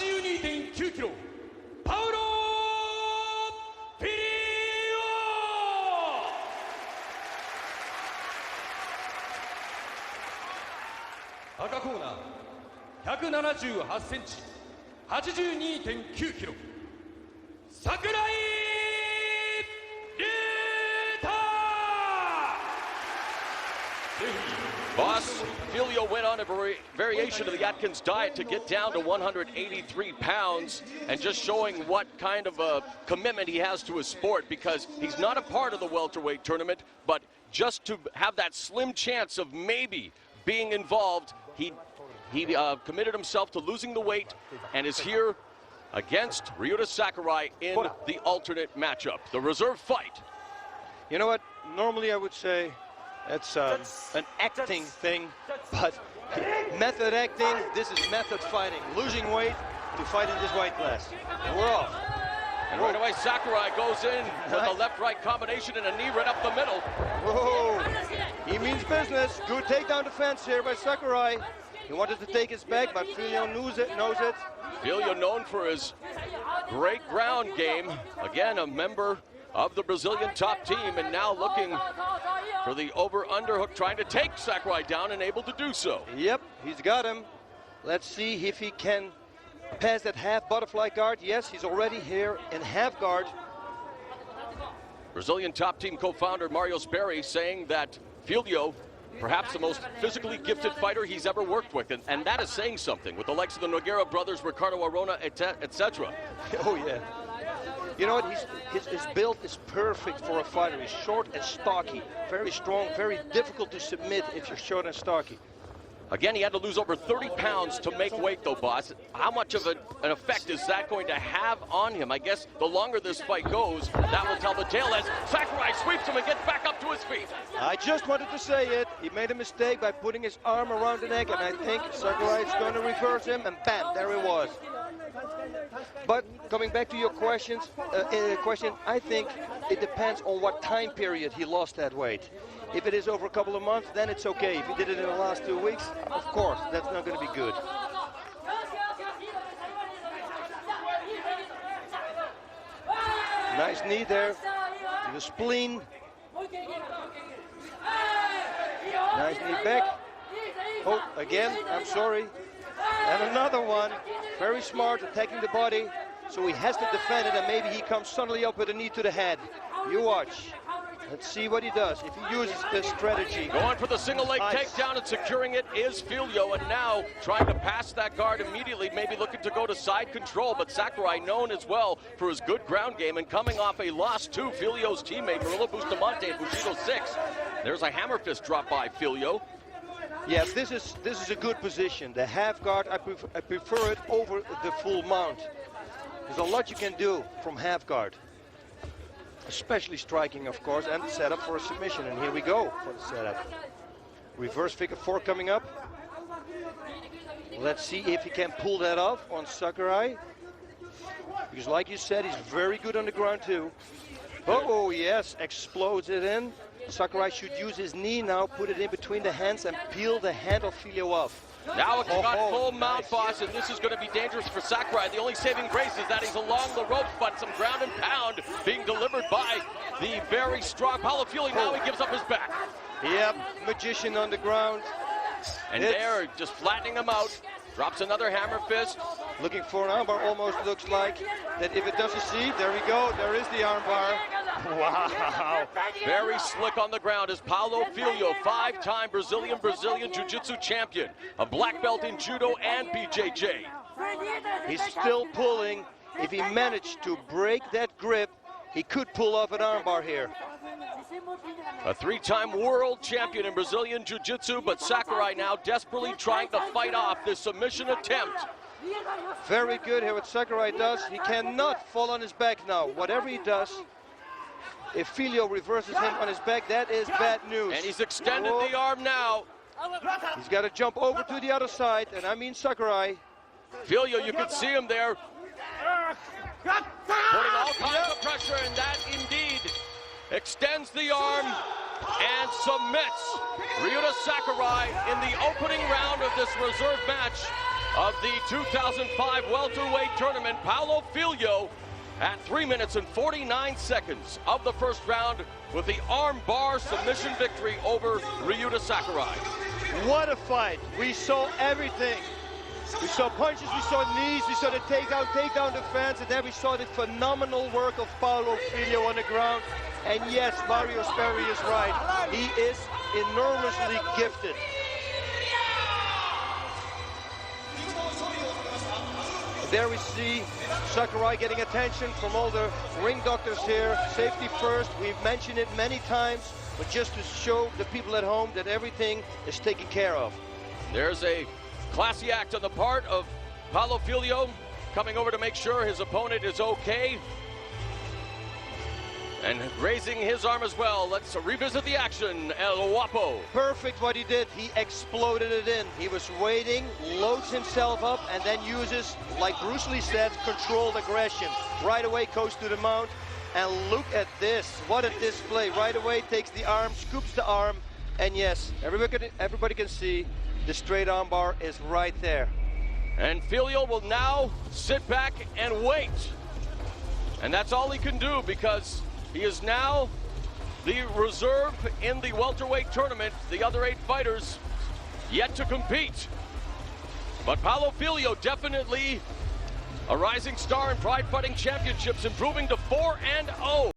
82.9 キロ、パウロ・フィリオ。赤コーナー178センチ、82.9 キロ、桜井龍太。Boss, Filho went on a variation of the Atkins diet to get down to 183 pounds, and just showing what kind of a commitment he has to his sport, because he's not a part of the welterweight tournament, but just to have that slim chance of maybe being involved, he committed himself to losing the weight and is here against Ryuta Sakurai in the alternate matchup, the reserve fight. You know what? Normally I would say it's an acting thing, but method acting, this is method fighting. Losing weight to fight in this weight class. And we're off. And right away Sakurai goes in with a left-right combination and a knee right up the middle. Whoa! He means business. Good takedown defense here by Sakurai. He wanted to take his back, but Filho knows it. Filho known for his great ground game. Again, a member of the Brazilian top team, and now looking for the over-under hook, trying to take Sakurai down and able to do so. Yep, he's got him. Let's see if he can pass that half butterfly guard. Yes, he's already here in half guard. Brazilian top team co-founder Mario Sperry saying that Filho, perhaps the most physically gifted fighter he's ever worked with, and that is saying something, with the likes of the Nogueira brothers, Ricardo Arona, etc. Oh yeah. You know what, his build is perfect for a fighter. He's short and stocky, very strong, very difficult to submit if you're short and stocky. Again, he had to lose over 30 pounds to make weight, though, boss. How much of an effect is that going to have on him? I guess the longer this fight goes, that will tell the tale as Sakurai sweeps him and gets back up to his feet. I just wanted to say it. He made a mistake by putting his arm around the neck, and I think Sakurai is going to reverse him, and bam, there he was. But coming back to your question, I think it depends on what time period he lost that weight. If it is over a couple of months, then it's okay. If he did it in the last 2 weeks, of course, that's not going to be good. Nice knee there to the spleen. Nice knee back. Oh, again, I'm sorry. And another one, very smart, attacking the body. So he has to defend it, and maybe he comes suddenly up with a knee to the head. You watch. Let's see what he does, if he uses this strategy. Going for the single leg takedown and securing it is Filho, and now trying to pass that guard immediately, maybe looking to go to side control, but Sakurai known as well for his good ground game, and coming off a loss to Filho's teammate, Murilo Bustamante in Bushido 6. There's a hammer fist drop by Filho. Yes, this is a good position. The half guard, I prefer it over the full mount. There's a lot you can do from half guard. Especially striking, of course, and set up for a submission. And here we go for the setup. Reverse figure 4 coming up. Let's see if he can pull that off on Sakurai. Because like you said, he's very good on the ground too. Oh yes, explodes it in. Sakurai should use his knee now, put it in between the hands and peel the hand of Filho off. Now it's got full mount, boss, and this is going to be dangerous for Sakurai. The only saving grace is that he's along the ropes, but some ground and pound being delivered by the very strong Paulo. Now he gives up his back. Yep, magician on the ground. And there, just flattening him out. Drops another hammer fist. Looking for an armbar, almost looks like that if it doesn't see, there we go, there is the armbar. Wow. Very slick on the ground is Paulo Filho, 5-time Brazilian Jiu-Jitsu champion, a black belt in Judo and BJJ. He's still pulling. If he managed to break that grip, he could pull off an armbar here. A 3-time world champion in Brazilian Jiu-Jitsu, but Sakurai now desperately trying to fight off this submission attempt. Very good here what Sakurai does. He cannot fall on his back now. Whatever he does, if Filho reverses him on his back, that is bad news. And he's extended the arm now. He's got to jump over to the other side, and I mean Sakurai. Filho, you can see him there, putting all kinds of pressure, and that indeed extends the arm and submits Ryuta Sakurai in the opening round of this reserve match of the 2005 welterweight tournament, Paulo Filho, at 3 minutes and 49 seconds of the first round with the arm bar submission victory over Ryuta Sakurai. What a fight. We saw everything. We saw punches, we saw knees, we saw the takedown defense, and then we saw the phenomenal work of Paulo Filho on the ground. And yes, Mario Sperry is right. He is enormously gifted. There we see Sakurai getting attention from all the ring doctors here. Safety first, we've mentioned it many times, but just to show the people at home that everything is taken care of. There's a classy act on the part of Paulo Filho, coming over to make sure his opponent is okay. And raising his arm as well. Let's revisit the action, El Guapo. Perfect what he did. He exploded it in. He was waiting, loads himself up, and then uses, like Bruce Lee said, controlled aggression. Right away goes to the mount, and look at this. What a display. Right away takes the arm, scoops the arm, and yes, everybody can see the straight arm bar is right there. And Filho will now sit back and wait. And that's all he can do, because he is now the reserve in the welterweight tournament. The other 8 fighters yet to compete. But Paulo Filho definitely a rising star in Pride Fighting Championships, improving to 4-0.